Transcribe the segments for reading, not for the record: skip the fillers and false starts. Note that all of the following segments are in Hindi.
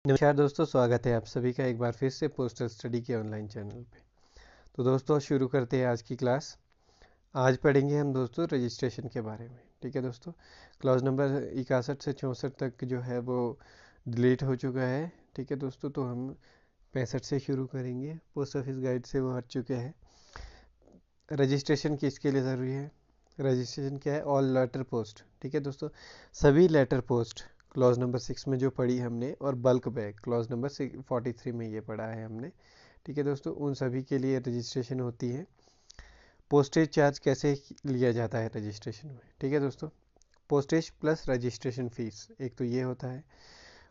नमस्कार दोस्तों, स्वागत है आप सभी का एक बार फिर से पोस्टल स्टडी के ऑनलाइन चैनल पे। तो दोस्तों शुरू करते हैं आज की क्लास। आज पढ़ेंगे हम दोस्तों रजिस्ट्रेशन के बारे में। ठीक है दोस्तों, क्लास नंबर 61 से 64 तक जो है वो डिलीट हो चुका है। ठीक है दोस्तों, तो हम 65 से शुरू करेंगे। पोस्ट ऑफिस गाइड से वो हट चुके हैं। रजिस्ट्रेशन किसके लिए ज़रूरी है? रजिस्ट्रेशन क्या है? All letter post. ठीक है दोस्तों, सभी लेटर पोस्ट क्लॉज नंबर 6 में जो पढ़ी हमने, और बल्क बैग क्लॉज नंबर 43 में ये पढ़ा है हमने। ठीक है दोस्तों, उन सभी के लिए रजिस्ट्रेशन होती है। पोस्टेज चार्ज कैसे लिया जाता है रजिस्ट्रेशन में? ठीक है दोस्तों, पोस्टेज प्लस रजिस्ट्रेशन फीस, एक तो ये होता है।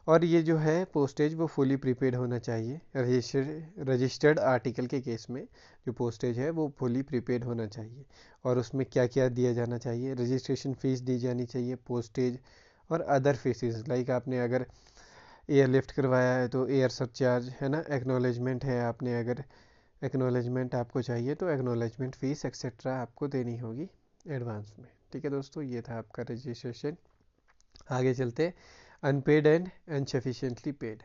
और ये जो है पोस्टेज वो फुली प्रीपेड होना चाहिए। रजिस्टर्ड आर्टिकल के केस में जो पोस्टेज है वो फुली प्रीपेड होना चाहिए। और उसमें क्या क्या दिया जाना चाहिए? रजिस्ट्रेशन फ़ीस दी जानी चाहिए, पोस्टेज और अदर फीसेस, लाइक आपने अगर एयर लिफ्ट करवाया है तो एयर सरचार्ज है ना, एक्नॉलेजमेंट है, आपने अगर एक्नॉलेजमेंट आपको चाहिए तो एक्नॉलेजमेंट फ़ीस एक्सेट्रा आपको देनी होगी एडवांस में। ठीक है दोस्तों, ये था आपका रजिस्ट्रेशन। आगे चलते, अनपेड एंड इनसफिशिएंटली पेड।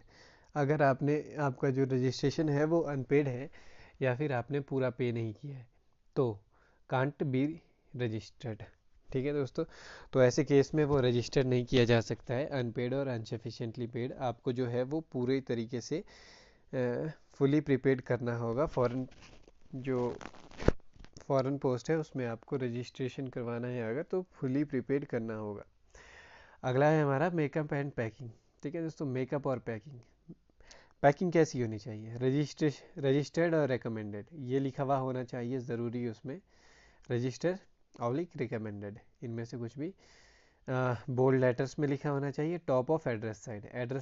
अगर आपने आपका जो रजिस्ट्रेशन है वो अनपेड है या फिर आपने पूरा पे नहीं किया है तो कांट बी रजिस्टर्ड। ठीक है दोस्तों, तो ऐसे केस में वो रजिस्टर नहीं किया जा सकता है। अनपेड और अनसफिशिएंटली पेड आपको जो है वो पूरे तरीके से फुली प्रीपेड करना होगा। जो फॉरेन पोस्ट है उसमें आपको रजिस्ट्रेशन करवाना है अगर, तो फुली प्रीपेड करना होगा। अगला है हमारा मेकअप एंड पैकिंग। ठीक है दोस्तों, मेकअप और पैकिंग। पैकिंग कैसी होनी चाहिए? रजिस्टर्ड और रिकमेंडेड ये लिखा हुआ होना चाहिए ज़रूरी उसमें। रजिस्टर ऑब्लिक रिकमेंडेड, इनमें से कुछ भी बोल्ड लेटर्स में लिखा होना चाहिए। टॉप ऑफ एड्रेस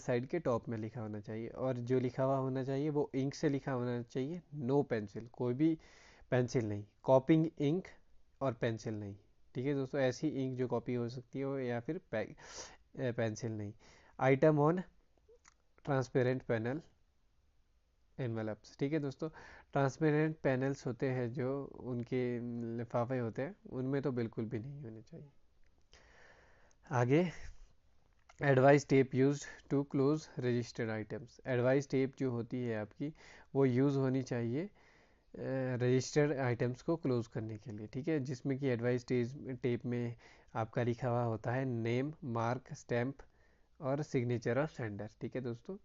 साइड के टॉप में लिखा होना चाहिए। और जो लिखा हुआ होना चाहिए वो इंक से लिखा होना चाहिए। नो पेंसिल, कोई भी पेंसिल नहीं। कॉपिंग इंक और पेंसिल नहीं। ठीक है दोस्तों, ऐसी इंक जो कॉपी हो सकती है या फिर पेंसिल नहीं। Item on transparent panel envelopes. ठीक है दोस्तों, ट्रांसपेरेंट पैनल्स होते हैं जो उनके लिफाफे होते हैं, उनमें तो बिल्कुल भी नहीं होने चाहिए। आगे, advice tape use to close registered items. Advice tape जो होती है आपकी वो यूज़ होनी चाहिए रजिस्टर्ड आइटम्स को क्लोज करने के लिए। ठीक है, जिसमें कि एडवाइस टेप में आपका लिखा हुआ होता है नेम, मार्क, स्टैम्प और सिग्नेचर ऑफ सेंडर। ठीक है दोस्तों,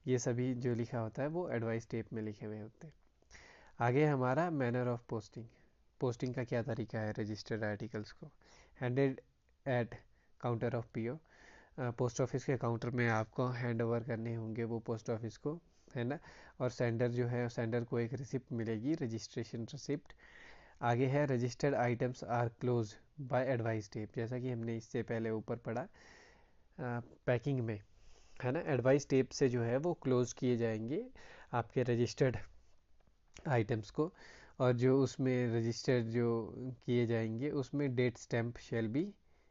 ये सभी जो लिखा होता है वो एडवाइस टेप में लिखे हुए होते हैं। आगे हमारा मैनर ऑफ पोस्टिंग। पोस्टिंग का क्या तरीका है रजिस्टर्ड आर्टिकल्स को? Handed at counter of PO. Post office के काउंटर में आपको हैंड ओवर करने होंगे वो पोस्ट ऑफिस को, है ना। और सेंडर जो है, सेंडर को एक रिसिप्ट मिलेगी, रजिस्ट्रेशन रिसिप्ट। आगे है registered items are close by advice tape, जैसा कि हमने इससे पहले ऊपर पढ़ा पैकिंग में, है ना। एडवाइस टेप से जो है वो क्लोज किए जाएंगे आपके रजिस्टर्ड आइटम्स को। और जो उसमें रजिस्टर जो किए जाएंगे उसमें date stamp shall be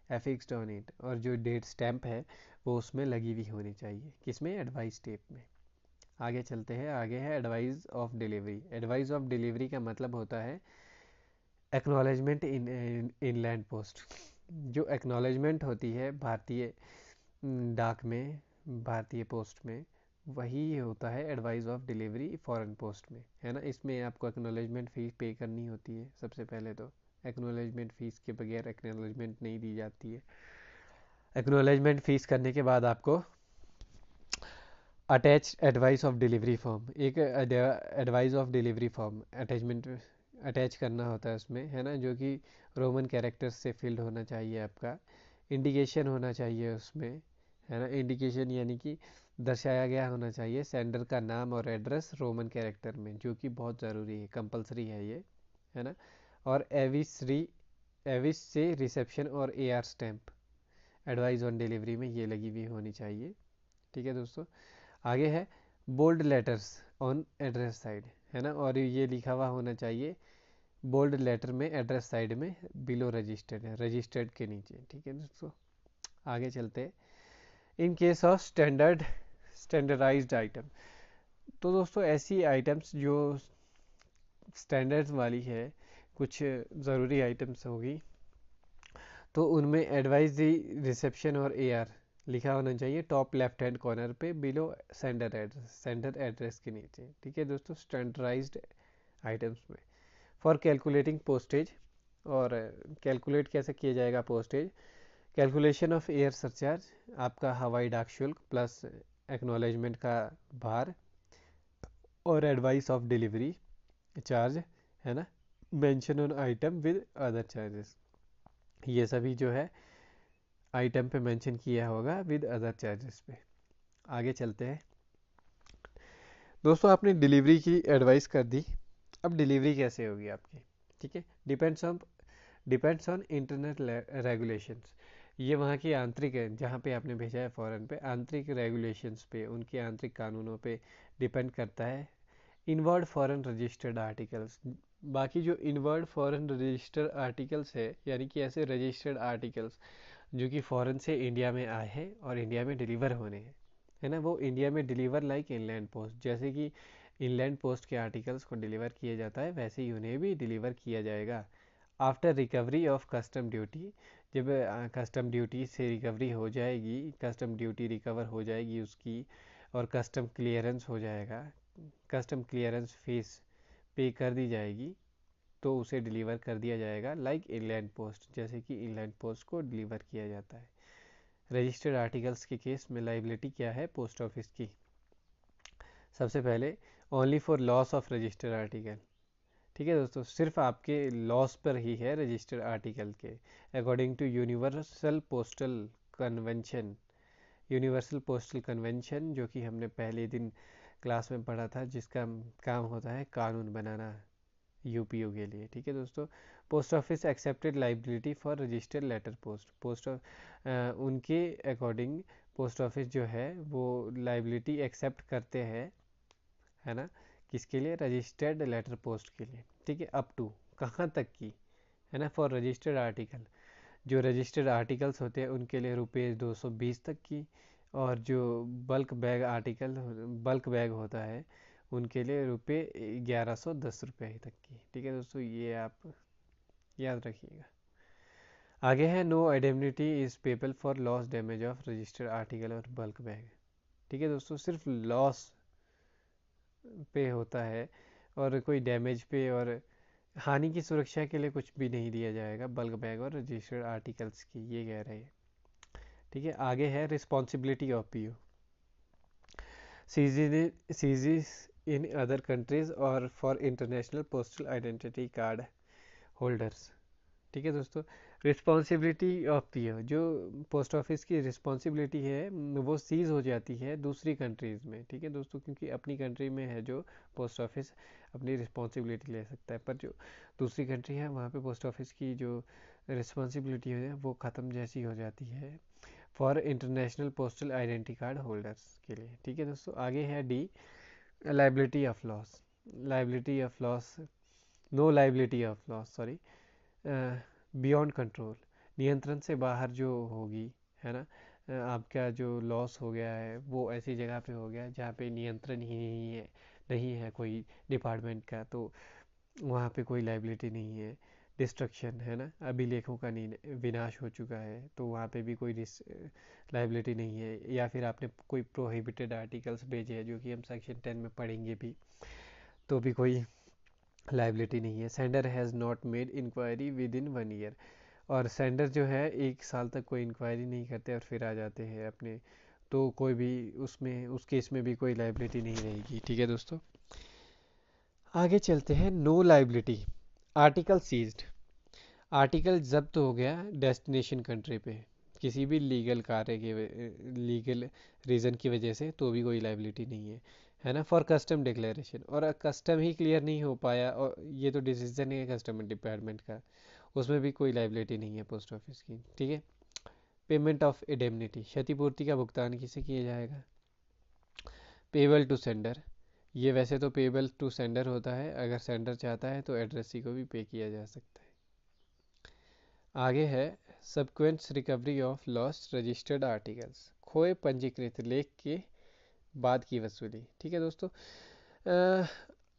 affixed on it, और जो डेट स्टैम्प है वो उसमें लगी हुई होनी चाहिए। किसमें? एडवाइस टेप में। आगे चलते हैं, आगे है advice of delivery. Advice of delivery का मतलब होता है एक्नॉलेजमेंट इन इनलैंड पोस्ट। जो एक्नॉलेजमेंट होती है भारतीय डाक में, भारतीय पोस्ट में, वही होता है advice of delivery foreign post में, है ना। इसमें आपको एक्नॉलेजमेंट फ़ीस पे करनी होती है सबसे पहले तो। एक्नॉलेजमेंट फ़ीस के बगैर एक्नॉलेजमेंट नहीं दी जाती है। एक्नॉलेजमेंट फ़ीस करने के बाद आपको attach advice of delivery form, एक advice of delivery form attachment attach करना होता है उसमें, है ना, जो कि रोमन कैरेक्टर्स से फिल्ड होना चाहिए आपका। इंडिकेशन होना चाहिए उसमें, है ना। इंडिकेशन यानी कि दर्शाया गया होना चाहिए सेंडर का नाम और एड्रेस रोमन कैरेक्टर में, जो कि बहुत ज़रूरी है, कंपलसरी है ये, है ना। और एविस से रिसेप्शन और AR stamp advice on delivery में ये लगी हुई होनी चाहिए। ठीक है दोस्तों, आगे है bold letters on address side, है ना। और ये लिखा हुआ होना चाहिए बोल्ड लेटर में एड्रेस साइड में, बिलो रजिस्टर्ड है, रजिस्टर्ड के नीचे। ठीक है दोस्तों, आगे चलते हैं। In case of standardised item, तो दोस्तों ऐसी आइटम्स जो स्टैंडर्ड्स वाली है, कुछ ज़रूरी आइटम्स होगी, तो उनमें एडवाइजरी रिसेप्शन और एआर लिखा होना चाहिए टॉप लेफ्ट हैंड कॉर्नर पे बिलो सेंडर एड्रेस के नीचे। ठीक है दोस्तों, स्टैंडर्डाइज्ड आइटम्स में। फॉर कैलकुलेटिंग पोस्टेज, और कैलकुलेट कैसे किया जाएगा postage, calculation of air surcharge, आपका हवाई डाक शुल्क प्लस एक्नॉलेजमेंट का भार, और एडवाइस ऑफ डिलीवरी चार्ज, है ना, mention on item with other charges, ये सभी जो है आइटम पे मेंशन किया होगा विद अदर चार्जेस पे। आगे चलते हैं दोस्तों, आपने डिलीवरी की एडवाइस कर दी, अब डिलीवरी कैसे होगी आपकी। ठीक है, डिपेंड्स ऑन इंटरनल रेगुलेशंस, ये वहाँ की आंतरिक है, जहाँ पे आपने भेजा है फॉरेन पे, आंतरिक रेगुलेशंस पे, उनके आंतरिक कानूनों पे डिपेंड करता है। इनवर्ड फॉरेन रजिस्टर्ड आर्टिकल्स, बाकी जो इनवर्ड फॉरेन रजिस्टर्ड आर्टिकल्स है, यानी कि ऐसे रजिस्टर्ड आर्टिकल्स जो कि फॉरेन से इंडिया में आए हैं और इंडिया में डिलीवर होने हैं, है ना, वो इंडिया में डिलीवर लाइक इनलैंड पोस्ट, जैसे कि इनलैंड पोस्ट के आर्टिकल्स को डिलीवर किया जाता है वैसे ही उन्हें भी डिलीवर किया जाएगा। After recovery of custom duty, जब कस्टम ड्यूटी से रिकवरी हो जाएगी, कस्टम ड्यूटी रिकवर हो जाएगी उसकी, और कस्टम क्लियरेंस हो जाएगा, कस्टम क्लियरेंस फीस पे कर दी जाएगी, तो उसे डिलीवर कर दिया जाएगा लाइक इनलैंड पोस्ट, जैसे कि इनलैंड पोस्ट को डिलीवर किया जाता है। रजिस्टर्ड आर्टिकल्स के केस में लाइबिलिटी क्या है पोस्ट ऑफिस की, सबसे पहले only for loss of registered article. ठीक है दोस्तों, सिर्फ आपके लॉस पर ही है रजिस्टर्ड आर्टिकल के, according to Universal Postal Convention, Universal Postal Convention जो कि हमने पहले दिन क्लास में पढ़ा था, जिसका काम होता है कानून बनाना यूपीओ के लिए। ठीक है दोस्तों, post office accepted liability for registered letter post उनके अकॉर्डिंग पोस्ट ऑफिस जो है वो लाइबिलिटी एक्सेप्ट करते हैं, है ना, किसके लिए, रजिस्टर्ड लेटर पोस्ट के लिए। ठीक है, अप टू कहाँ तक की, है ना, फॉर रजिस्टर्ड आर्टिकल, जो रजिस्टर्ड आर्टिकल्स होते हैं उनके लिए ₹220 तक की, और जो बल्क बैग होता है उनके लिए ₹1110 तक की। ठीक है दोस्तों, ये आप याद रखिएगा। आगे है no indemnity is payable for loss damage of registered article और बल्क बैग। ठीक है दोस्तों, सिर्फ लॉस पे होता है और कोई डैमेज पे और हानि की सुरक्षा के लिए कुछ भी नहीं दिया जाएगा बल्क बैग और रजिस्टर्ड आर्टिकल्स की, ये कह रहे हैं। ठीक है, आगे है responsibility of PO, ceases in other countries और for international postal identity card holders. ठीक है दोस्तों, रिस्पॉन्सिबिलिटी ऑफ पीओ, जो पोस्ट ऑफिस की रिस्पॉन्सिबिलिटी है वो सीज हो जाती है दूसरी कंट्रीज़ में। ठीक है दोस्तों, क्योंकि अपनी कंट्री में है जो पोस्ट ऑफिस अपनी रिस्पॉन्सिबिलिटी ले सकता है, पर जो दूसरी कंट्री है वहाँ पे पोस्ट ऑफिस की जो रिस्पॉन्सिबिलिटी है वो ख़त्म जैसी हो जाती है for international postal identity card holders के लिए। ठीक है दोस्तों, आगे है the liability of loss, liability of loss, no liability of loss sorry beyond control, नियंत्रण से बाहर जो होगी, है ना, आपका जो लॉस हो गया है वो ऐसी जगह पे हो गया जहाँ पे नियंत्रण ही नहीं है कोई डिपार्टमेंट का, तो वहाँ पे कोई लाइबिलिटी नहीं है। डिस्ट्रक्शन, है ना, अभिलेखों का विनाश हो चुका है तो वहाँ पे भी कोई लाइबिलिटी नहीं है। या फिर आपने कोई प्रोहिबिटेड आर्टिकल्स भेजे हैं जो कि हम सेक्शन 10 में पढ़ेंगे भी, तो भी कोई लाइबिलिटी नहीं है। Sender has not made inquiry with in 1 year, और सेंडर जो है 1 साल तक कोई इंक्वायरी नहीं करते और फिर आ जाते हैं अपने, तो कोई भी उसमें उस केस में भी कोई लाइबिलिटी नहीं रहेगी। ठीक है दोस्तों, आगे चलते हैं no liability article seized, article जब्त हो गया डेस्टिनेशन कंट्री पे किसी भी लीगल कार्य के लीगल रीज़न की वजह से, तो भी कोई लाइबिलिटी नहीं है, है ना, फॉर कस्टम डिक्लेरेशन, और कस्टम ही क्लियर नहीं हो पाया और ये तो डिसीजन है कस्टम डिपार्टमेंट का, उसमें भी कोई लाइबिलिटी नहीं है पोस्ट ऑफिस की। ठीक है, पेमेंट ऑफ इंडेमनिटी, क्षतिपूर्ति का भुगतान किसे किया जाएगा, पेबल टू सेंडर, ये वैसे तो पेबल टू सेंडर होता है, अगर सेंडर चाहता है तो एड्रेसी को भी पे किया जा सकता है। आगे है subsequent recovery of lost registered articles, खोए पंजीकृत लेख के बाद की वसूली। ठीक है दोस्तों,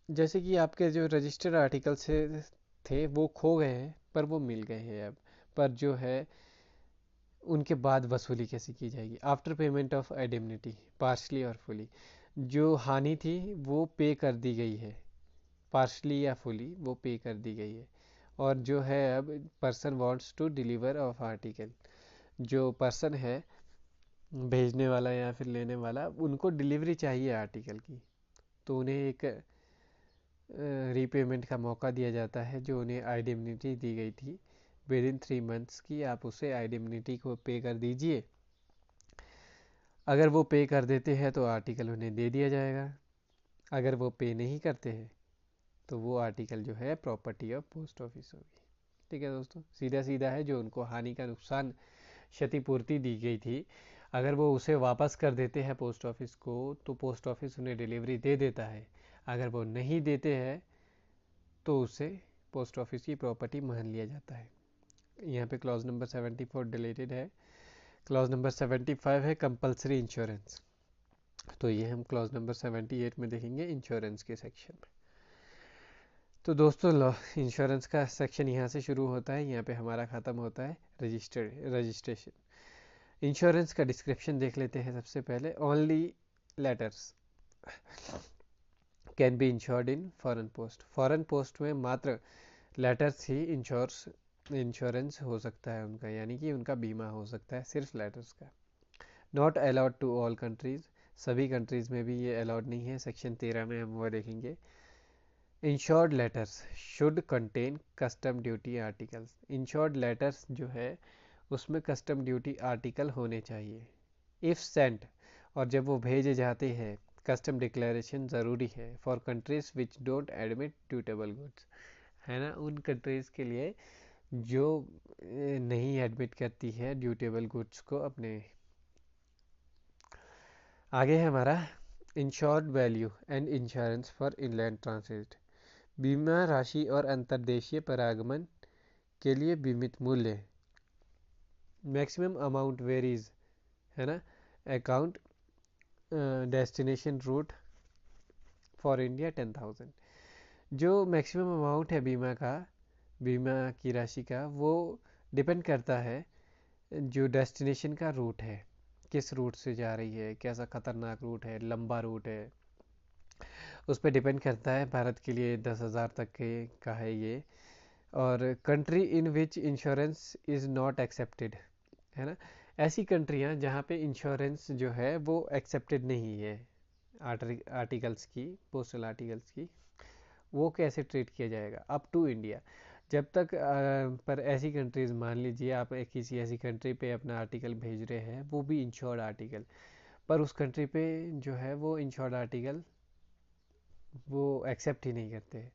जैसे कि आपके जो रजिस्टर्ड आर्टिकल्स थे वो खो गए हैं पर वो मिल गए हैं अब, पर जो है उनके बाद वसूली कैसी की जाएगी। After payment of indemnity partially और फुली, जो हानि थी वो पे कर दी गई है, पार्शली या फुली वो पे कर दी गई है। और जो है अब person wants to deliver of article, जो पर्सन है भेजने वाला या फिर लेने वाला, उनको डिलीवरी चाहिए आर्टिकल की, तो उन्हें एक रीपेमेंट का मौका दिया जाता है। जो उन्हें आइडेमनिटी दी गई थी विद इन 3 मंथ्स की, आप उसे आइडेमनिटी को पे कर दीजिए। अगर वो पे कर देते हैं तो आर्टिकल उन्हें दे दिया जाएगा, अगर वो पे नहीं करते हैं तो वो आर्टिकल जो है प्रॉपर्टी ऑफ पोस्ट ऑफिस होगी। ठीक है दोस्तों, सीधा सीधा है। जो उनको हानि का नुकसान क्षतिपूर्ति दी गई थी, अगर वो उसे वापस कर देते हैं पोस्ट ऑफिस को, तो पोस्ट ऑफिस उन्हें डिलीवरी दे देता है। अगर वो नहीं देते हैं तो उसे पोस्ट ऑफिस की प्रॉपर्टी मान लिया जाता है। यहाँ पे क्लॉज नंबर 74 डिलीटेड है। क्लॉज नंबर 75 है कंपलसरी इंश्योरेंस, तो ये हम क्लॉज नंबर 78 में देखेंगे इंश्योरेंस के सेक्शन में। तो दोस्तों इंश्योरेंस का सेक्शन यहाँ से शुरू होता है, यहाँ पे हमारा ख़त्म होता है रजिस्ट्रेशन। इंश्योरेंस का डिस्क्रिप्शन देख लेते हैं सबसे पहले। Only letters can be insured in foreign post, foreign post में मात्र लेटर्स ही इंश्योरेंस हो सकता है उनका, यानी कि उनका बीमा हो सकता है सिर्फ लेटर्स का। Not allowed to all countries, सभी कंट्रीज़ में भी ये अलाउड नहीं है। सेक्शन 13 में हम वो देखेंगे। Insured letters should contain custom duty articles, insured letters जो है उसमें कस्टम ड्यूटी आर्टिकल होने चाहिए। इफ़ सेंट, और जब वो भेजे जाते हैं, कस्टम डिक्लेरेशन ज़रूरी है for countries which don't admit dutiable goods, है ना, उन कंट्रीज़ के लिए जो नहीं एडमिट करती है ड्यूटेबल गुड्स को अपने। आगे है हमारा insured value and insurance for inland transit, बीमा राशि और अंतर्देशीय परागमन के लिए बीमित मूल्य। मैक्सिमम अमाउंट वेरीज, है ना, account destination route for India 10,000। जो मैक्सिमम अमाउंट है बीमा का, बीमा की राशि का, वो डिपेंड करता है जो डेस्टिनेशन का रूट है, किस रूट से जा रही है, कैसा खतरनाक रूट है, लंबा रूट है, उस पर डिपेंड करता है। भारत के लिए 10,000 तक के का है ये। और country in which insurance is not accepted, है ना, ऐसी कंट्रियां जहाँ पे इंश्योरेंस जो है वो एक्सेप्टेड नहीं है आर्टिकल्स की, पोस्टल आर्टिकल्स की, वो कैसे ट्रीट किया जाएगा। अप टू इंडिया, जब तक पर ऐसी कंट्रीज़, मान लीजिए आप किसी ऐसी कंट्री पे अपना आर्टिकल भेज रहे हैं, वो भी इंश्योर्ड आर्टिकल, पर उस कंट्री पे जो है वो इंश्योर्ड आर्टिकल वो एक्सेप्ट ही नहीं करते हैं।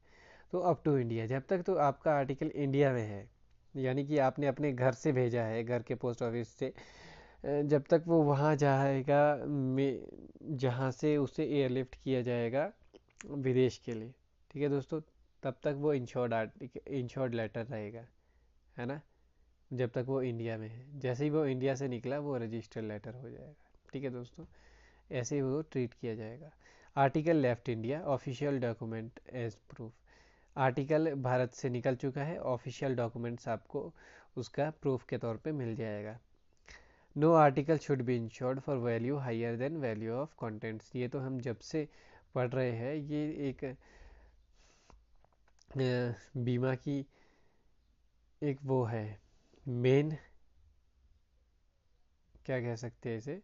तो अप टू इंडिया, जब तक तो आपका आर्टिकल इंडिया में है, यानी कि आपने अपने घर से भेजा है, घर के पोस्ट ऑफिस से, जब तक वो वहाँ जाएगा जहाँ से उसे एयरलिफ्ट किया जाएगा विदेश के लिए, ठीक है दोस्तों, तब तक वो इंश्योर्ड लेटर रहेगा, है ना, जब तक वो इंडिया में है। जैसे ही वो इंडिया से निकला वो रजिस्टर्ड लेटर हो जाएगा। ठीक है दोस्तों, ऐसे ही वो ट्रीट किया जाएगा। Article left India, official document as proof, article भारत से निकल चुका है, ऑफिशियल डॉक्यूमेंट्स आपको उसका प्रूफ के तौर पे मिल जाएगा। No article should be insured for value higher than value of contents, ये तो हम जब से पढ़ रहे हैं, ये एक बीमा की एक वो है मेन, क्या कह सकते हैं इसे,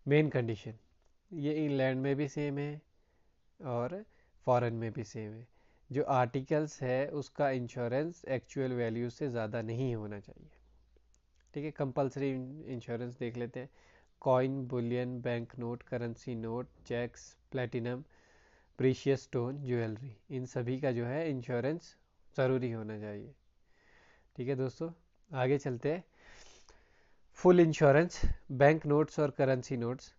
मेन कंडीशन। ये इंग्लैंड में भी सेम है और फॉरेन में भी सेम है। जो आर्टिकल्स है उसका इंश्योरेंस एक्चुअल वैल्यू से ज़्यादा नहीं होना चाहिए। ठीक है, कंपलसरी इंश्योरेंस देख लेते हैं। Coin, bullion, bank note, currency note, cheques, platinum, precious stone, jewellery, इन सभी का जो है इंश्योरेंस ज़रूरी होना चाहिए। ठीक है दोस्तों, आगे चलते हैं। फुल इंश्योरेंस, बैंक नोट्स और करेंसी नोट्स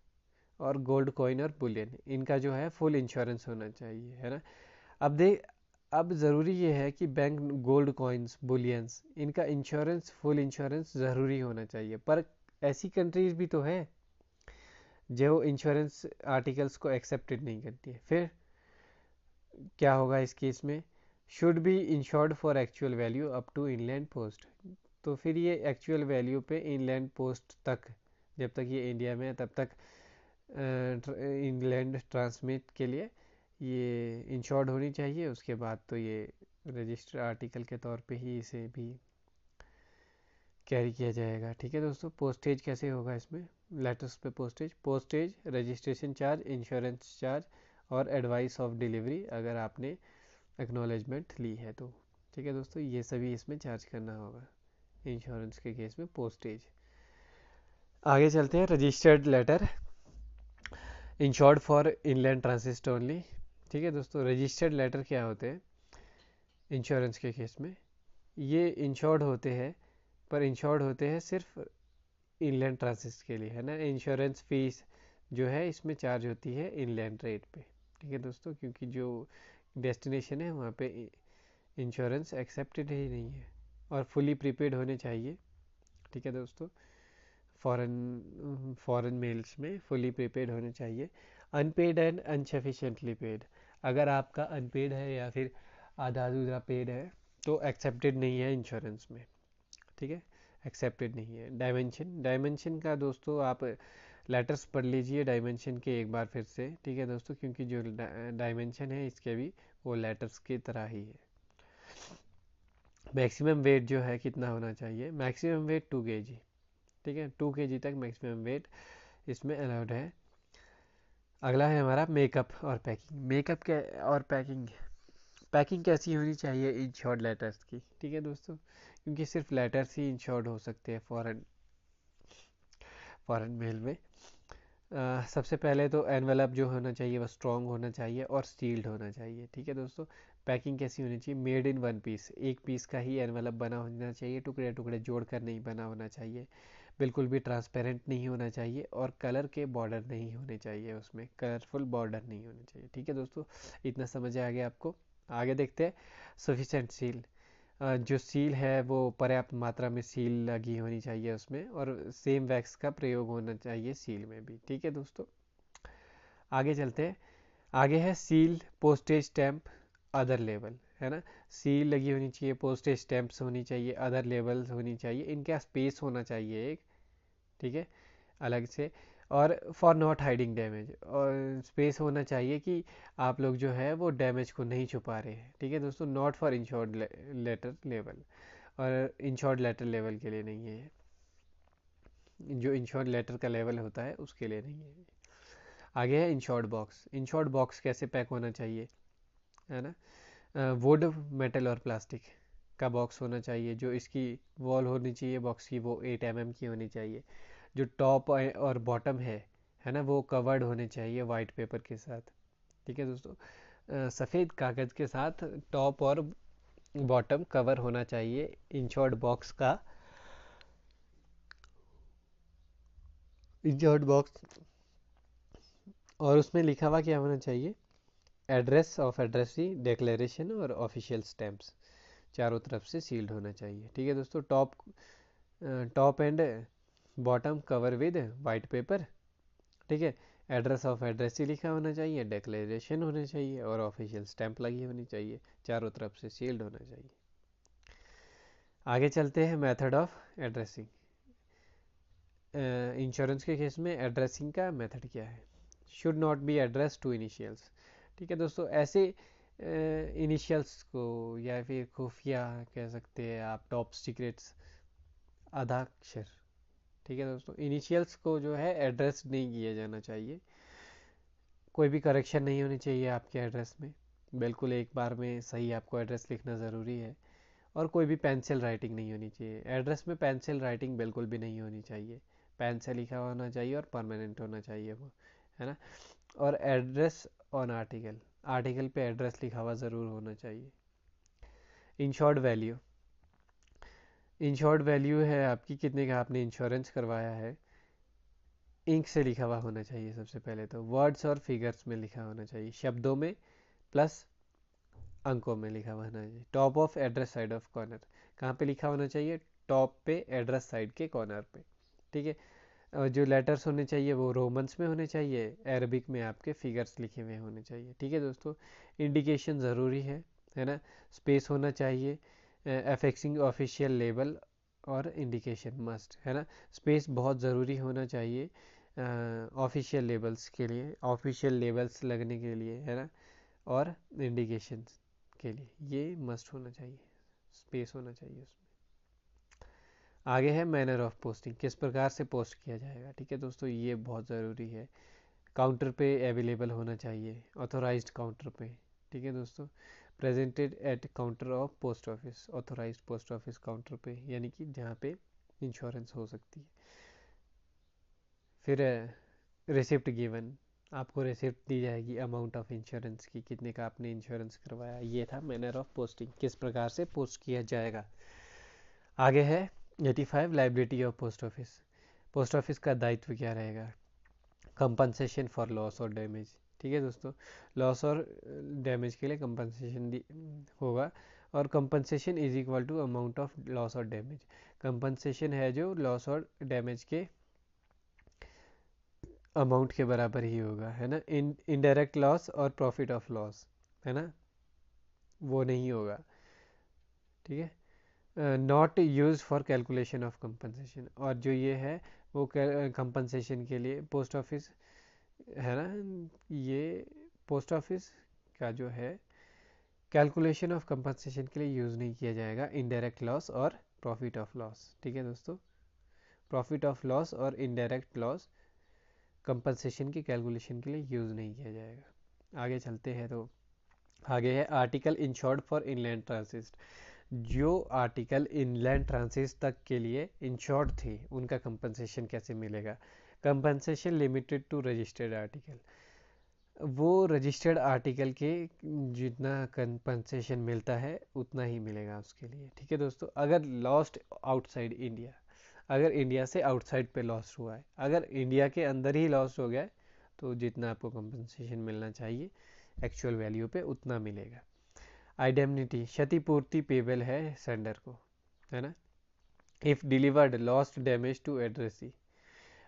और गोल्ड कॉइन और बुलियन, इनका जो है फुल इंश्योरेंस होना चाहिए, है ना। अब ज़रूरी ये है कि बैंक गोल्ड कॉइन्स, बुलियंस, इनका इंश्योरेंस, फुल इंश्योरेंस ज़रूरी होना चाहिए। पर ऐसी कंट्रीज भी तो है जो इंश्योरेंस आर्टिकल्स को एक्सेप्टेड नहीं करती है। फिर क्या होगा इस केस में? Should be insured for actual value up to inland post, तो फिर ये एक्चुअल वैल्यू पे इनलैंड पोस्ट तक, जब तक ये इंडिया में है तब तक इनलैंड ट्रांसमिट के लिए ये इंश्योर्ड होनी चाहिए। उसके बाद तो ये रजिस्टर आर्टिकल के तौर पे ही इसे भी कैरी किया जाएगा। ठीक है दोस्तों, पोस्टेज कैसे होगा इसमें, लेटर्स पे postage, registration charge, insurance charge और एडवाइस ऑफ डिलीवरी अगर आपने एक्नॉलेजमेंट ली है तो। ठीक है दोस्तों, ये सभी इसमें चार्ज करना होगा इंश्योरेंस के केस में पोस्टेज। आगे चलते हैं, registered letter insured for inland transit only. ठीक है दोस्तों, रजिस्टर्ड लेटर क्या होते हैं इंश्योरेंस के केस में, ये इंश्योर्ड होते हैं, पर इंश्योर्ड होते हैं सिर्फ इनलैंड ट्रांसिट के लिए, है ना। इंश्योरेंस फीस जो है इसमें चार्ज होती है इनलैंड रेट पे। ठीक है दोस्तों, क्योंकि जो डेस्टिनेशन है वहाँ पे इंश्योरेंस एक्सेप्टेड ही नहीं है, और फुली प्रीपेड होने चाहिए। ठीक है दोस्तों, फॉरेन मेल्स में फुली प्रीपेड होने चाहिए। अनपेड एंड अनसफिशिएंटली पेड, अगर आपका अनपेड है या फिर आधा अधूरा पेड है तो एक्सेप्टेड नहीं है इंश्योरेंस में। ठीक है, एक्सेप्टेड नहीं है। डायमेंशन का दोस्तों आप लेटर्स पढ़ लीजिए डायमेंशन के एक बार फिर से। ठीक है दोस्तों, क्योंकि जो डायमेंशन है इसके भी वो लेटर्स की तरह ही है। मैक्सिमम वेट जो है कितना होना चाहिए, मैक्सिमम वेट 2 kg। ठीक है, 2 kg तक मैक्सिमम वेट इसमें अलाउड है। अगला है हमारा मेकअप और पैकिंग। मेकअप क्या और पैकिंग कैसी होनी चाहिए इंश्योर्ड लेटर्स की। ठीक है दोस्तों, क्योंकि सिर्फ लेटर्स ही इंश्योर्ड हो सकते हैं फॉरेन मेल में। सबसे पहले तो एनवेलप जो होना चाहिए वह स्ट्रॉन्ग होना चाहिए और सील्ड होना चाहिए। ठीक है दोस्तों, पैकिंग कैसी होनी चाहिए, मेड इन वन पीस, एक पीस का ही एनवेलप बना होना चाहिए, टुकड़े टुकड़े जोड़कर नहीं बना होना चाहिए, बिल्कुल भी ट्रांसपेरेंट नहीं होना चाहिए, और कलर के बॉर्डर नहीं होने चाहिए, उसमें कलरफुल बॉर्डर नहीं होने चाहिए। ठीक है दोस्तों, इतना समझ आ गया आपको। आगे देखते हैं, सफिशेंट सील, जो सील है वो पर्याप्त मात्रा में सील लगी होनी चाहिए उसमें, और सेम वैक्स का प्रयोग होना चाहिए सील में भी। ठीक है दोस्तों, आगे चलते हैं। आगे है seal, postage stamp, other level, है ना। सील लगी होनी चाहिए, पोस्टेज स्टैंप्स होनी चाहिए, अदर लेवल्स होनी चाहिए, इनका स्पेस होना चाहिए एक, ठीक है, अलग से, और फॉर नॉट हाइडिंग डैमेज, और स्पेस होना चाहिए कि आप लोग जो है वो डैमेज को नहीं छुपा रहे हैं। ठीक है दोस्तों, not for insured letter level, और इंश्योर्ड लेटर लेवल के लिए नहीं है, जो इंश्योर्ड लेटर का लेवल होता है उसके लिए नहीं है। आगे है इंश्योर्ड बॉक्स। इंश्योर्ड बॉक्स कैसे पैक होना चाहिए, है ना। वुड, मेटल और प्लास्टिक का बॉक्स होना चाहिए। जो इसकी वॉल होनी चाहिए बॉक्स की वो 8 mm की होनी चाहिए। जो टॉप और बॉटम है ना, वो कवर्ड होने चाहिए वाइट पेपर के साथ। ठीक है दोस्तों, सफ़ेद कागज़ के साथ टॉप और बॉटम कवर होना चाहिए इंश्योर्ड बॉक्स का। इंश्योर्ड बॉक्स, और उसमें लिखा हुआ क्या होना चाहिए, एड्रेस ऑफ एड्रेसी, डिक्लेरेशन और ऑफिशियल स्टैम्प्स, चारों तरफ से सील्ड होना चाहिए। ठीक है दोस्तों, top and bottom cover with white paper. ठीक है, एड्रेस ऑफ एड्रेस ही लिखा होना चाहिए, डिक्लेरेशन होना चाहिए और ऑफिशियल स्टैंप लगी होनी चाहिए, चारों तरफ से सील्ड होना चाहिए। आगे चलते हैं, मेथड ऑफ एड्रेसिंग। इंश्योरेंस के केस में एड्रेसिंग का मेथड क्या है, should not be address to initials. ठीक है दोस्तों, ऐसे इनिशियल्स को या फिर खुफिया कह सकते हैं आप, टॉप सीक्रेट्स, आधाक्षर। ठीक है दोस्तों, इनिशियल्स को जो है एड्रेस नहीं किया जाना चाहिए, कोई भी करेक्शन नहीं होनी चाहिए आपके एड्रेस में, बिल्कुल एक बार में सही आपको एड्रेस लिखना ज़रूरी है, और कोई भी पेंसिल राइटिंग नहीं होनी चाहिए एड्रेस में, पेंसिल राइटिंग बिल्कुल भी नहीं होनी चाहिए, पेन से लिखा होना चाहिए और परमानेंट होना चाहिए वो, है ना। और एड्रेस ऑन आर्टिकल, आर्टिकल पे एड्रेस लिखा हुआ ज़रूर होना चाहिए। इंश्योर्ड वैल्यू, इंश्योर्ड वैल्यू है आपकी, कितने का आपने इंश्योरेंस करवाया है, इंक से लिखा हुआ होना चाहिए। सबसे पहले तो वर्ड्स और फिगर्स में लिखा होना चाहिए, शब्दों में प्लस अंकों में लिखा हुआ होना चाहिए। Top of address side of corner, कहाँ पे लिखा होना चाहिए, टॉप पे एड्रेस साइड के कॉर्नर पे। ठीक है, और जो लेटर्स होने चाहिए वो रोमन्स में होने चाहिए, अरबिक में आपके फिगर्स लिखे हुए होने चाहिए। ठीक है दोस्तों, इंडिकेशन ज़रूरी है ना। स्पेस होना चाहिए, एफेक्सिंग ऑफिशियल लेबल और इंडिकेशन मस्ट, है ना। स्पेस बहुत ज़रूरी होना चाहिए ऑफिशियल लेबल्स के लिए, ऑफिशियल लेबल्स लगने के लिए, है ना, और इंडिकेशंस के लिए ये मस्ट होना चाहिए, स्पेस होना चाहिए उसमें। आगे है मैनर ऑफ पोस्टिंग, किस प्रकार से पोस्ट किया जाएगा। ठीक है दोस्तों, ये बहुत ज़रूरी है। काउंटर पे अवेलेबल होना चाहिए, ऑथोराइज्ड काउंटर पे। ठीक है दोस्तों, presented at counter of post office, authorised post office counter पे, यानी कि जहाँ पे इंश्योरेंस हो सकती है। फिर रिसिप्ट गिवन, आपको रिसिप्ट दी जाएगी अमाउंट ऑफ इंश्योरेंस की, कितने का आपने इंश्योरेंस करवाया। ये था मैनर ऑफ पोस्टिंग, किस प्रकार से पोस्ट किया जाएगा। आगे है 85 liability of post office, post office का दायित्व क्या रहेगा। कंपनसेशन फॉर लॉस और डैमेज। ठीक है दोस्तों, लॉस और डैमेज के लिए कंपनसेशन होगा, और compensation is equal to amount of loss और डैमेज। कंपनसेशन है जो लॉस और डैमेज के अमाउंट के बराबर ही होगा, है ना। इनडायरेक्ट लॉस और प्रॉफिट ऑफ लॉस, है ना, वो नहीं होगा। ठीक है, not use for calculation of compensation, और जो ये है वो कंपनसेशन के लिए पोस्ट ऑफिस, है ना, ये पोस्ट ऑफिस का जो है कैलकुलेशन ऑफ कंपनसेशन के लिए यूज़ नहीं किया जाएगा इनडायरेक्ट लॉस और प्रॉफिट ऑफ लॉस। ठीक है दोस्तों, प्रॉफिट ऑफ लॉस और इनडायरेक्ट लॉस कंपनसेशन की कैलकुलेशन के लिए यूज़ नहीं किया जाएगा। आगे चलते हैं, तो आगे है article insured for inland transit, जो आर्टिकल इनलैंड ट्रांसिट तक के लिए इंश्योर्ड थे उनका कंपनसेशन कैसे मिलेगा। Compensation limited to registered article, वो रजिस्टर्ड आर्टिकल के जितना कंपनसेशन मिलता है उतना ही मिलेगा उसके लिए। ठीक है दोस्तों, अगर लॉस्ट आउटसाइड इंडिया, अगर इंडिया से आउटसाइड पे लॉस हुआ है, अगर इंडिया के अंदर ही लॉस हो गया तो जितना आपको कंपनसेशन मिलना चाहिए एक्चुअल वैल्यू पे उतना मिलेगा। आइडेमनिटी, क्षतिपूर्ति पेबल है सेंडर को, है ना। If delivered lost damage to addressee,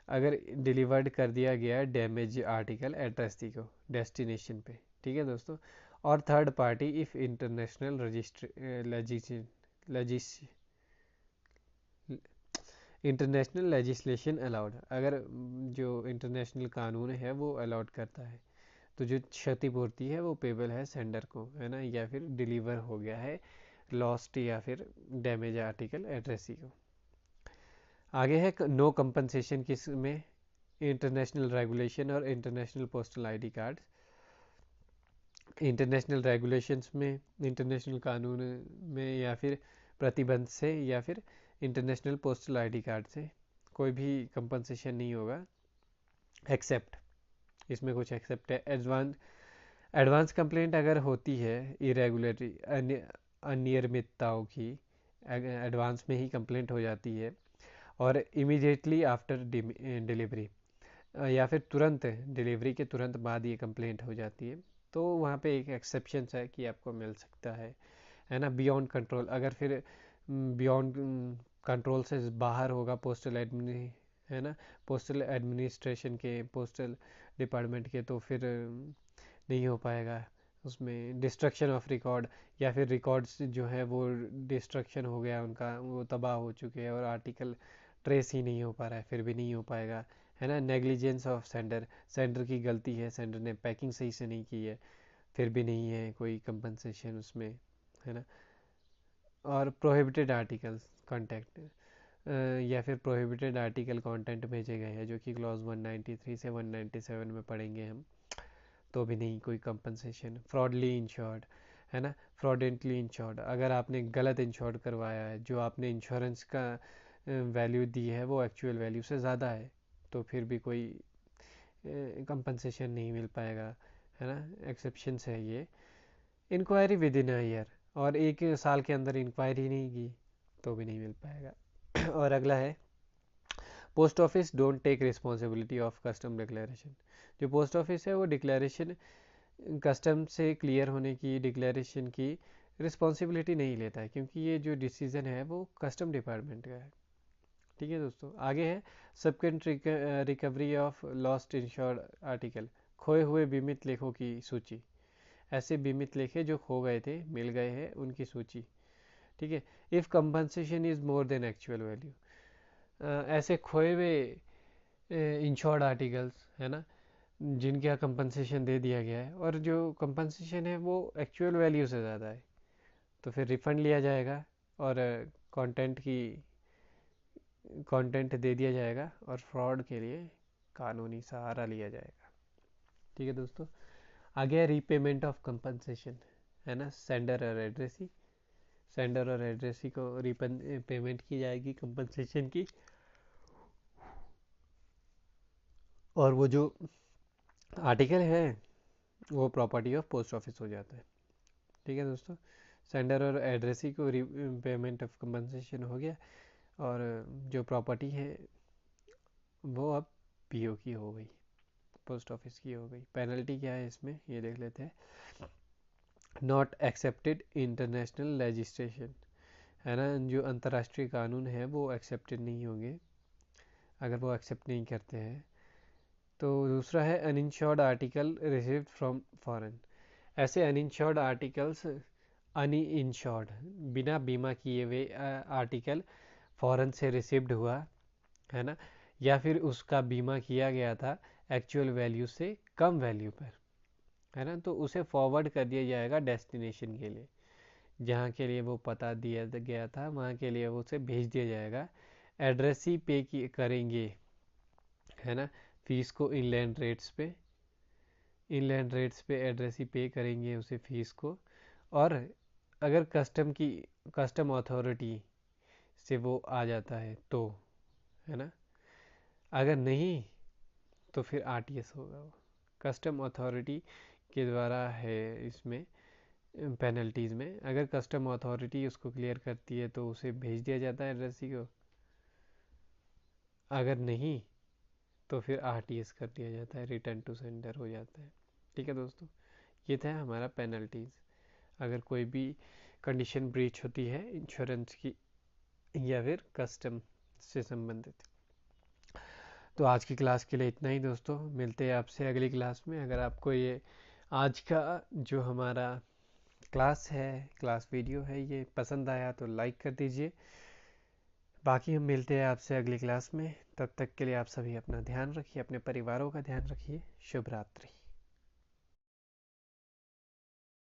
अगर डिलीवर्ड कर दिया गया डैमेज आर्टिकल एड्रेसी को डेस्टिनेशन पे। ठीक है दोस्तों, और third party if international international legislation allowed, अगर जो इंटरनेशनल कानून है वो अलाउड करता है तो जो क्षतिपूर्ति है वो पेबल है सेंडर को, है ना, या फिर डिलीवर हो गया है लॉस्ट या फिर डैमेज आर्टिकल एड्रेसी को। आगे है नो कंपनसेशन किस में, इंटरनेशनल रेगुलेशन और international postal ID card. International regulations में, इंटरनेशनल कानून में, या फिर प्रतिबंध से, या फिर इंटरनेशनल पोस्टल आईडी कार्ड से कोई भी कंपनसेशन नहीं होगा, एक्सेप्ट, इसमें कुछ एक्सेप्ट है। एडवांस कंप्लेंट अगर होती है इरेगुलरिटी, अनियमितताओं की, एडवांस में ही कंप्लेंट हो जाती है, और इमीडिएटली आफ्टर डिलीवरी, या फिर तुरंत डिलीवरी के तुरंत बाद ये कंप्लेंट हो जाती है, तो वहाँ पे एक एक्सेप्शन है कि आपको मिल सकता है ना। बियॉन्ड कंट्रोल, अगर फिर बियॉन्ड कंट्रोल से बाहर होगा पोस्टल है ना, पोस्टल एडमिनिस्ट्रेशन के, पोस्टल डिपार्टमेंट के, तो फिर नहीं हो पाएगा उसमें। डिस्ट्रक्शन ऑफ रिकॉर्ड, या फिर रिकॉर्ड्स जो है वो डिस्ट्रक्शन हो गया उनका, वो तबाह हो चुके हैं और आर्टिकल ट्रेस ही नहीं हो पा रहा है, फिर भी नहीं हो पाएगा, है ना। नेग्लिजेंस ऑफ सेंडर, सेंडर की गलती है, सेंडर ने पैकिंग सही से नहीं की है, फिर भी नहीं है कोई कंपनसेशन उसमें, है ना। और प्रोहिबिटेड आर्टिकल्स कॉन्टेक्ट, या फिर प्रोहिबिटेड आर्टिकल कंटेंट भेजे गए हैं जो कि क्लॉज 193 से 197 में पढ़ेंगे हम, तो भी नहीं कोई कंपनसेशन। फ्रॉडली इंश्योर्ड, है ना, फ्रॉडेंटली इंश्योर्ड, अगर आपने गलत इंश्योर्ड करवाया है, जो आपने इंश्योरेंस का वैल्यू दी है वो एक्चुअल वैल्यू से ज़्यादा है, तो फिर भी कोई कंपनसेशन नहीं मिल पाएगा, है ना। एक्सेप्शंस है ये। Inquiry with in a year, और एक साल के अंदर इंक्वायरी नहीं की तो भी नहीं मिल पाएगा। और अगला है post office don't take responsibility of custom declaration, जो पोस्ट ऑफिस है वो डिक्लेरेशन कस्टम से क्लियर होने की, डिक्लेरेशन की रिस्पॉन्सिबिलिटी नहीं लेता है, क्योंकि ये जो डिसीजन है वो कस्टम डिपार्टमेंट का है। ठीक है दोस्तों, आगे है subsequent recovery of lost insured article, खोए हुए बीमित लेखों की सूची, ऐसे बीमित लेखे जो खो गए थे, मिल गए हैं, उनकी सूची। ठीक है। If compensation is more than actual value, ऐसे खोए हुए इंश्योर्ड आर्टिकल्स है ना, जिनका कंपनसेशन दे दिया गया है और जो कंपनसेशन है वो एक्चुअल वैल्यू से ज़्यादा है, तो फिर रिफ़ंड लिया जाएगा और कंटेंट दे दिया जाएगा और फ्रॉड के लिए कानूनी सहारा लिया जाएगा। ठीक है दोस्तों, आगे है रीपेमेंट ऑफ कंपनसेशन, है ना। सेंडर और एड्रेसी को पेमेंट की जाएगी कंपनसेशन की, और वो जो आर्टिकल है वो प्रॉपर्टी ऑफ पोस्ट ऑफिस हो जाता है। ठीक है दोस्तों, सेंडर और एड्रेसी को पेमेंट ऑफ कंपनसेशन हो गया, और जो प्रॉपर्टी है वो अब पीओ की हो गई, पोस्ट ऑफिस की हो गई। पेनल्टी क्या है इसमें ये देख लेते हैं। नॉट एक्सेप्टेड इंटरनेशनल लेजिस्लेशन, है ना, जो अंतर्राष्ट्रीय कानून है वो एक्सेप्टेड नहीं होंगे अगर वो एक्सेप्ट नहीं करते हैं। तो दूसरा है uninsured article received from foreign, ऐसे अनइंश्योर्ड आर्टिकल्स, अनइंश्योर्ड बिना बीमा किए हुए आर्टिकल फॉरेन से रिसीव्ड हुआ, है ना, या फिर उसका बीमा किया गया था एक्चुअल वैल्यू से कम वैल्यू पर, है ना, तो उसे फॉरवर्ड कर दिया जाएगा डेस्टिनेशन के लिए, जहाँ के लिए वो पता दिया गया था वहाँ के लिए वो उसे भेज दिया जाएगा। एड्रेस ही करेंगे, है ना, फीस को इनलैंड रेट्स पे एड्रेस ही पे करेंगे उसे फीस को। और अगर कस्टम अथॉरिटी से वो आ जाता है तो, है ना, अगर नहीं तो फिर आरटीएस होगा। वो कस्टम अथॉरिटी के द्वारा है इसमें पेनल्टीज़ में, अगर कस्टम अथॉरिटी उसको क्लियर करती है तो उसे भेज दिया जाता है एड्रेसी को, अगर नहीं तो फिर आरटीएस कर दिया जाता है, रिटर्न टू सेंडर हो जाता है। ठीक है दोस्तों, ये था हमारा पेनल्टीज़ अगर कोई भी कंडीशन ब्रीच होती है इंश्योरेंस की या फिर कस्टम से संबंधित। तो आज की क्लास के लिए इतना ही दोस्तों, मिलते हैं आपसे अगली क्लास में। अगर आपको ये आज का जो हमारा क्लास वीडियो है ये पसंद आया तो लाइक कर दीजिए। बाकी हम मिलते हैं आपसे अगली क्लास में, तब तक के लिए आप सभी अपना ध्यान रखिए, अपने परिवारों का ध्यान रखिए। शुभ रात्रि।